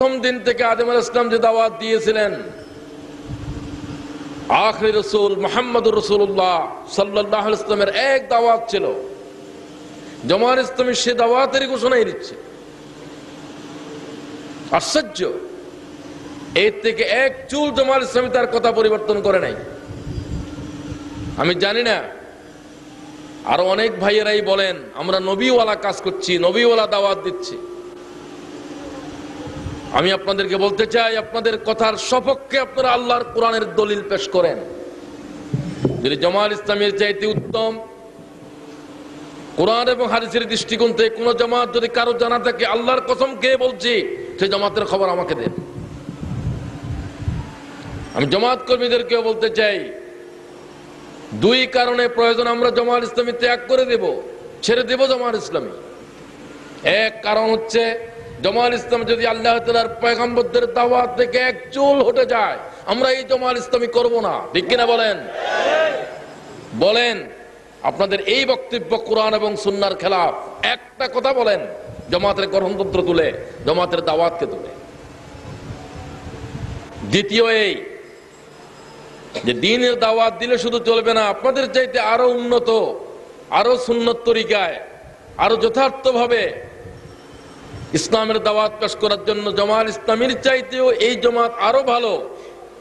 প্রথম দিন থেকে আদম আলাইহিস সালাম যে দাওয়াত দিয়েছিলেন, আখির রাসূল মুহাম্মদুর রাসূলুল্লাহ সাল্লাল্লাহু আলাইহি ওয়াসাল্লামের এক দাওয়াত ছিল। জামাত ইসলামী সে দাওয়াতের ঘোষণাই দিচ্ছে। আশ্চর্য, এর থেকে এক চুল জামাত ইসলামী তার কথা পরিবর্তন করে নাই। আমি জানি না, আরো অনেক ভাইয়েরাই বলেন আমরা নবীওয়ালা কাজ করছি, নবীওয়ালা দাওয়াত দিচ্ছি। আমি আপনাদেরকে বলতে চাই, আপনাদের কথার সপক্ষে আপনারা আল্লাহর কোরআনের দলিল পেশ করেন। যদি জামাত ইসলামের চাইতে উত্তম কোরআন এবং হাদিসের দৃষ্টিকোণ থেকে কোন জামাত যদি কারো জানা থাকে, আল্লাহর কসম কে বলছি, সেই জামাতের খবর আমাকে দেন। আমি জামাত কর্মীদেরকেও বলতে চাই, দুই কারণে প্রয়োজন আমরা জামাত ইসলামী ত্যাগ করে দেব, ছেড়ে দেব জামাত ইসলামী। এক কারণ হচ্ছে, জামাত ইসলাম যদি আল্লাহ তাআলার পয়গম্বরদের দাওয়াত থেকে এক চুল হটে যায়, আমরা এই জামাত ইসলামী করব না। ঠিক কিনা বলেন? বলেন আপনাদের এই বক্তব্য কোরআন এবং সুন্নাহর খেলাফ। একটা কথা বলেন, জামাতের গঠনতন্ত্র তুলে, জামাতের দাওয়াতকে তুলে। দ্বিতীয় এই যে দ্বীনের দাওয়াত দিলে শুধু চলবে না, আপনাদের চাইতে আরো উন্নত, আরো সুন্নত তরিকায়, আরো যথার্থভাবে ইসলামের দাওয়াত পেশ করার জন্য জামাত ইসলামীর চাইতেও এই জামাত আরো ভালো।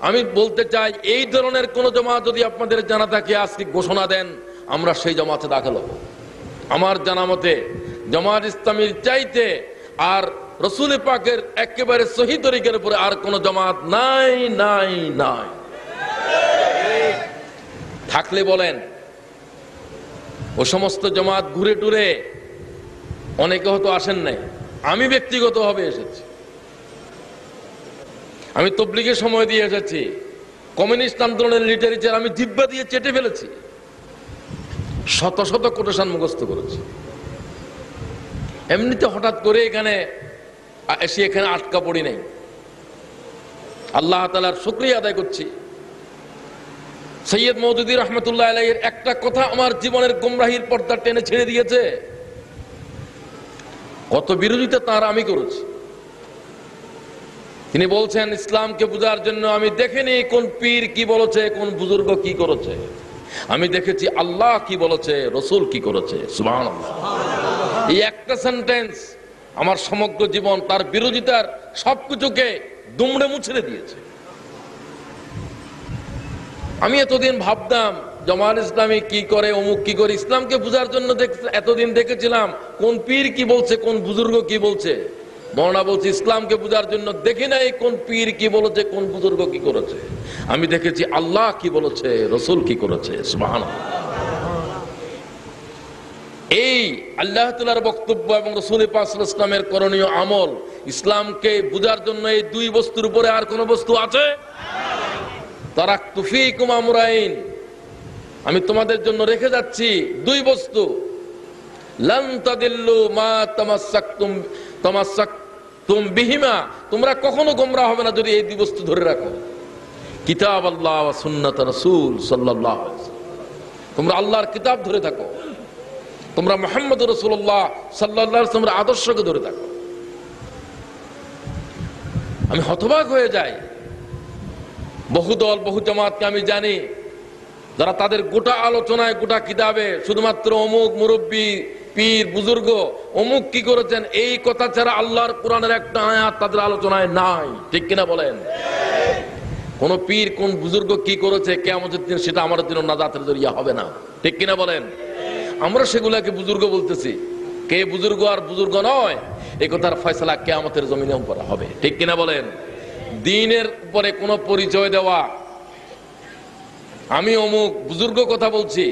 আমি বলতে চাই, এই ধরনের কোন জামাত যদি আপনাদের জানা থাকে আজকে ঘোষণা দেন, আমরা সেই জামাতে দাখিল হব। আমার জানা মতে জামাত ইসলামীর চাইতে আর রাসূল পাকের একেবারে সহিহ তরিকার উপরে আর কোন জামাত নাই নাই নাই। থাকলে বলেন। ও সমস্ত জামাত ঘুরে টুরে অনেকে হয়তো আসেন নাই, আমি ব্যক্তিগতভাবে এসেছি। আমি তাবলীগের সময় দিয়ে এসেছি, কমিউনিস্ট আন্দোলনের লিটারেচার আমি জিহ্বা দিয়ে চেটে ফেলেছি, শত শত কোটেশন মুখস্থ করেছি। এমনিতে হঠাৎ করে এখানে এসে এখানে আটকা পড়ি নাই। আল্লাহ তাআলার শুকরিয়া আদায় করছি, সৈয়দ মওদুদী রহমতুল্লাহ আলাইহির একটা কথা আমার জীবনের গোমরাহির পর্দা টেনে ছেড়ে দিয়েছে। কত বিরোধিতা তার আমি করেছি। তিনি বলছেন, ইসলামকে বোঝার জন্য আমি দেখিনি কোন পীর কি বলেছে, কোন বুজুর্গ কি করেছে, আমি দেখেছি আল্লাহ কি বলেছে, রাসূল কি করেছে। সুবহানাল্লাহ। এই একটা সেন্টেন্স আমার সমগ্র জীবন, তার বিরোধিতার সবকিছুকে দুমড়ে মুছড়ে দিয়েছে। আমি এতদিন ভাবতাম জামাত ইসলামী কি করে, অমুক কি করে, ইসলামকে বোঝার জন্য এতদিন দেখেছিলাম কোন পীর কি বলছে, কোন বুজুর্গ কি বলছে। মওলানা বলছে, ইসলামকে বোঝার জন্য দেখি নাই কোন পীর কি বলেছে, কোন বুজুর্গ কি করেছে, আমি দেখেছি আল্লাহ কি বলেছে, রাসূল কি করেছে। সুবহানাল্লাহ। এই আল্লাহ তাআলার বক্তব্য এবং রাসূল পাক সাল্লাল্লাহু আলাইহি ওয়াসাল্লামের করণীয় আমল, ইসলামকে বোঝার জন্য এই দুই বস্তুর উপরে আর কোন বস্তু আছে? তারাকতু ফীকুম আমরাইন, আমি তোমাদের জন্য রেখে যাচ্ছি দুই বস্তু। লান তাদিল্লু মা তামাসসাকতুম বিহিমা, তোমরা কখনো গোমরাহ হবে না যদি এই দুই বস্তু ধরে রাখো। কিতাব আল্লাহ ওয়া সুন্নাত রাসূল সাল্লাল্লাহু আলাইহি ওয়াসাল্লাম, তোমরা আল্লাহর কিতাব ধরে থাকো, তোমরা মুহাম্মদুর রাসূলুল্লাহ সাল্লাল্লাহু আলাইহি ওয়াসাল্লামের আদর্শকে ধরে থাকো। আমি হতবাক হয়ে যাই, বহু দল বহু জামাতকে আমি জানি যারা তাদের গোটা আলোচনায়, গোটা কিতাবে শুধুমাত্র অমুক মুরব্বী, পীর, বুজুর্গ অমুক কি করেছেন, এই কথা ছাড়া আল্লাহর কোরআনের একটা আয়াত তাদের আলোচনায় নাই। ঠিক কিনা বলেন? কোন পীর কোন বুজুর্গ কি করেছে কিয়ামতের দিন সেটা আমাদের জন্য নাজাতের জরিয়া হবে না। ঠিক কিনা বলেন? আমরা সেগুলাকে বুজুর্গ বলতেছি, কে বুজুর্গ আর বুজুর্গ নয়, এই কথার ফয়সালা কিয়ামতের জমিনে উপরে হবে। ঠিক কিনা বলেন? দ্বীনের উপরে কোনো পরিচয় দেওয়া, আমি অমুক বুজুর্গ কথা বলছি,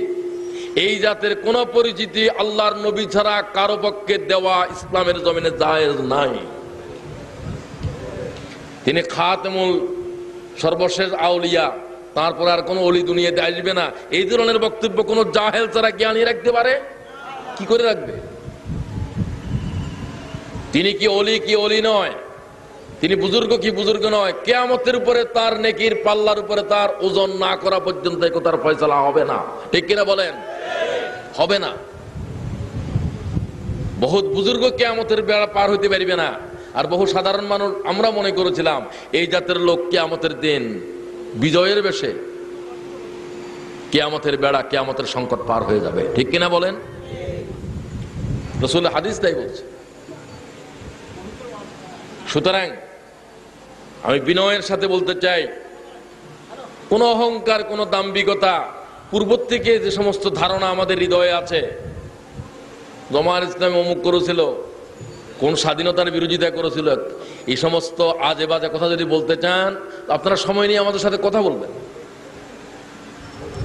এই জাতের কোন পরিচিতি আল্লাহর নবী ছাড়া কারো পক্ষে দেওয়া ইসলামের জমিনে জায়েজ নাই। তিনি খাতেমুল সর্বশেষ আউলিয়া, তারপর আর কোন ওলি দুনিয়াতে আসবে না, এই ধরনের বক্তব্য কোন জাহেল ছাড়া জ্ঞানী রাখতে পারে? কি করে রাখবে? তিনি কি ওলি নয়, তিনি বুজুর্গ কি বুজুর্গ নয়, কিয়ামতের উপরে তার নেকির পাল্লার উপরে তার ওজন না করা পর্যন্ত এই কথার ফয়সালা হবে না। ঠিক কিনা বলেন? হবে না। বহুত বুজুর্গ কিয়ামতের বেড়া পার হইতে পারবে না, আর বহু সাধারণ মানুষ আমরা মনে করেছিলাম এই জাতের লোক কিয়ামতের দিন বিজয়ের বেশে কিয়ামতের বেড়া কিয়ামতের সংকট পার হয়ে যাবে, ঠিক কিনা বলেন? রাসূল হাদিস তাই বলছে। সুতরাং আমি বিনয়ের সাথে বলতে চাই, কোন অহংকার, কোন দাম্ভিকতা, পূর্ব থেকে যে সমস্ত ধারণা আমাদের হৃদয়ে আছে, জামায়াত ইসলামী অমুক করেছিল, কোন স্বাধীনতার বিরোধিতা করেছিল, এই সমস্ত আজে বাজে কথা যদি বলতে চান আপনারা সময় নিয়ে আমাদের সাথে কথা বলবেন।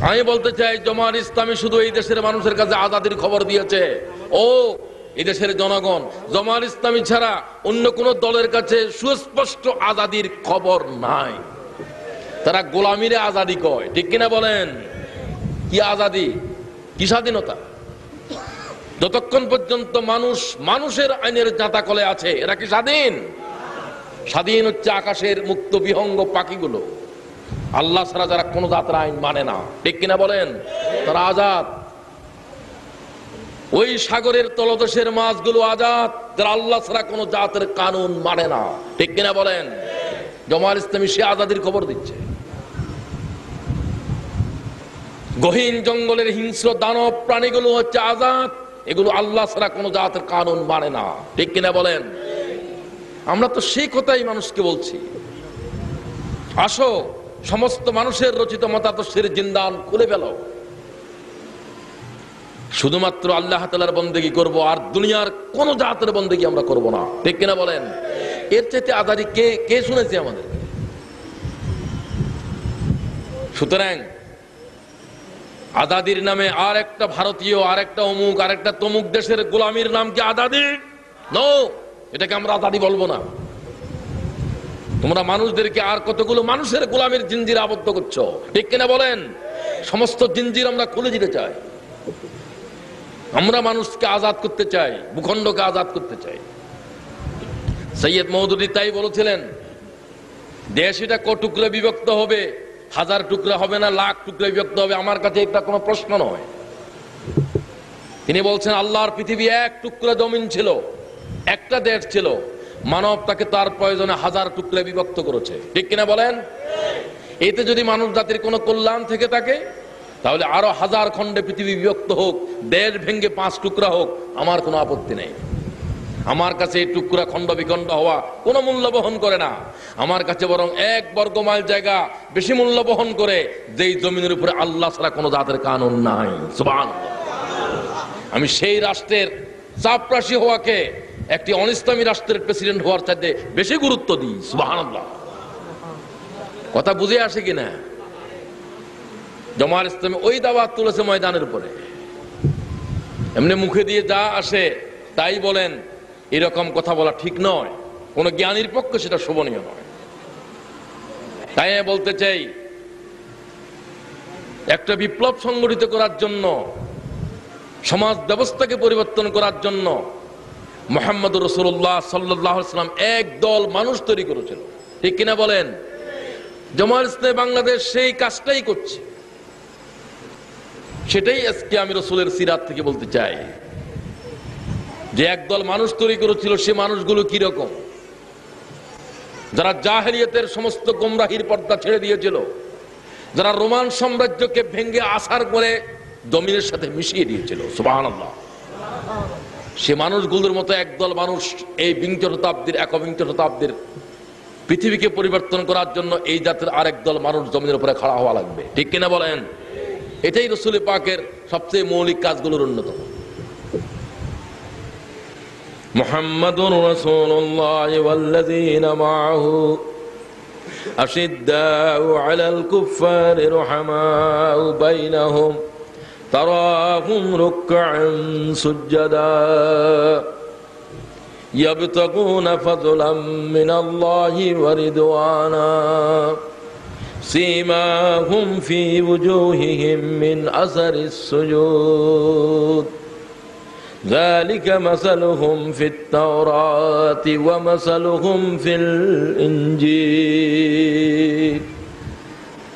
আমি বলতে চাই, জামায়াত ইসলামী শুধু এই দেশের মানুষের কাছে আজাদির খবর দিয়েছে। ও এই দেশের জনগণ, জামায়াত ইসলামী ছাড়া অন্য কোন দলের কাছে সুস্পষ্ট আজাদির খবর নাই। তারা গোলামিরে আজাদি কয়, ঠিক কিনা বলেন? কি আজাদি, কি স্বাধীনতা? যতক্ষণ পর্যন্ত মানুষ মানুষের আইনের জাঁতাকলে আছে, এরা কি স্বাধীন? স্বাধীন হচ্ছে আকাশের মুক্ত বিহঙ্গ পাখিগুলো, আল্লাহ ছাড়া যারা কোন জাতের আইন মানে না, ঠিক কিনা বলেন? তারা আজাদ। ওই সাগরের তলদেশের মাছগুলো আজাদ, যারা আল্লাহ ছাড়া কোন জাতের কানুন মানে না, ঠিক কিনা বলেন? জামায়াত ইসলামী সে আজাদির খবর দিচ্ছে। গহীন জঙ্গলের হিংস্র দানব প্রাণীগুলো হচ্ছে আজাদ, এগুলো আল্লাহ ছাড়া কোন জাতের কানুন মানে না, ঠিক কিনা বলেন? আমরা তো সেই কথাই মানুষকে বলছি, আসো সমস্ত মানুষের রচিত মতাদর্শের জিন্দান খুলে ফেলো, শুধুমাত্র আল্লাহ তাআলার বন্দেগী করব, আর দুনিয়ার কোন জাতের বন্দেগী আমরা করব না, ঠিক কিনা বলেন? এর চাইতে আজাদি কে কে শুনেছে আমাদের? সুতরাং আজাদির নামে আর একটা ভারতীয়, আর একটা অমুক, আর একটা তমুক দেশের গোলামির নাম কি আজাদি? নো, এটাকে আমরা আজাদি বলবো না। তোমরা মানুষদেরকে আর কতগুলো মানুষের গোলামির জিঞ্জিরে আবদ্ধ করছো, ঠিক কিনা বলেন? সমস্ত জিঞ্জির আমরা খুলে দিতে চাই। আমরা মানুষকে আজাদ করতে চাই, ভূখণ্ডকে আজাদ করতে চাই। সৈয়দ মওদুদী তাই বলেছিলেন, দেশ এটা ক টুকরা বিভক্ত হবে, 1000 টুকরা হবে না, লাখ টুকরা বিভক্ত হবে, আমার কাছে এটা কোনো প্রশ্ন নয়। তিনি বলছেন, আল্লাহর পৃথিবী এক টুকরা জমিন ছিল, একটা দেশ ছিল, মানব তাকে তার প্রয়োজনে 1000 টুকরা বিভক্ত করেছে, ঠিক কিনা বলেন? এতে যদি মানুষ জাতির কোনো কল্যাণ থেকে থাকে, তাহলে আরো 1000 খণ্ডে পৃথিবী বিভক্ত হোক, দেশ ভেঙ্গে 5 টুকরা হোক, আমার কোনো আপত্তি নেই। আমার কাছে এই টুকরা খণ্ড বিখণ্ড হওয়া কোনো মূল্য বহন করে না। আমার কাছে বরং 1 বর্গ মাইল জায়গা বেশি মূল্য বহন করে, যেই জমিনের উপরে আল্লাহ ছাড়া কোনো জাতের কানুন নাই। সুবহানাল্লাহ। আমি সেই রাষ্ট্রের চাপরাশি হওয়াকে একটি অনিসলামী রাষ্ট্রের প্রেসিডেন্ট হওয়ার চাইতে বেশি গুরুত্ব দিই। সুবহানাল্লাহ। কথা বুঝে আসে কিনা? জামায়াত ইসলামী ওই দাওয়াত তুলেছে ময়দানের উপরে, এমনি মুখে দিয়ে যা আসে তাই বলেন, এরকম কথা বলা ঠিক নয়, কোন জ্ঞানীর পক্ষে সেটা শোভনীয় নয়। তাই বলতে চাই, একটা বিপ্লব সংগঠিত করার জন্য, সমাজ ব্যবস্থাকে পরিবর্তন করার জন্য মুহাম্মদুর রাসূলুল্লাহ সাল্লাল্লাহু আলাইহি ওয়াসাল্লাম এক দল মানুষ তৈরি করেছিল, ঠিক কিনা বলেন? জামায়াত ইসলামী বাংলাদেশ সেই কাজটাই করছে। সেটাই আজকে আমি রাসূলের সিরাত থেকে বলতে চাই, যে একদল মানুষ তৈরি করেছিল, সে মানুষগুলো কি রকম? যারা জাহেলিয়াতের সমস্ত গোমরাহির পর্দা ছেড়ে দিয়েছিল, যারা রোমান সাম্রাজ্যকে ভেঙে আসার করে জমিনের সাথে মিশিয়ে দিয়েছিল। সুবহানাল্লাহ। সে মানুষগুলোর মতো একদল মানুষ এই বিংশ শতাব্দীর, একবিংশ শতাব্দীর পৃথিবীকে পরিবর্তন করার জন্য এই জাতের আরেক দল মানুষ জমিনের উপরে খাড়া হওয়া লাগবে, ঠিক কিনা বলেন? এটাই রাসূল পাকের সবচেয়ে মৌলিক কাজগুলোর অন্যতম। মুহাম্মাদুর রাসূলুল্লাহ ওয়াল্লাযীনা মাআহু আশিদ্দাউ আলাল কুফফারি রুহামাউ বাইনাহুম তারাহুম রুকআন সুজদা ইয়াবতাগুনা ফাযলাম মিনাল্লাহি ওয়া রিদওয়ানা সীমাহুম ফি ওয়ুজুহিহিম মিন আসারিস সুজুদ ذلك مثلهم في التوراة ومثلهم في الإنجيل।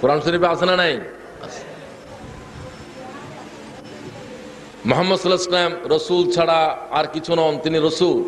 কোরআন শরীফে আছে না নাই? মুহাম্মদ সাল্লাল্লাহু আলাইহি ওয়াসাল্লাম রাসূল ছাড়া আর কিছু নন, তিনি রাসূল।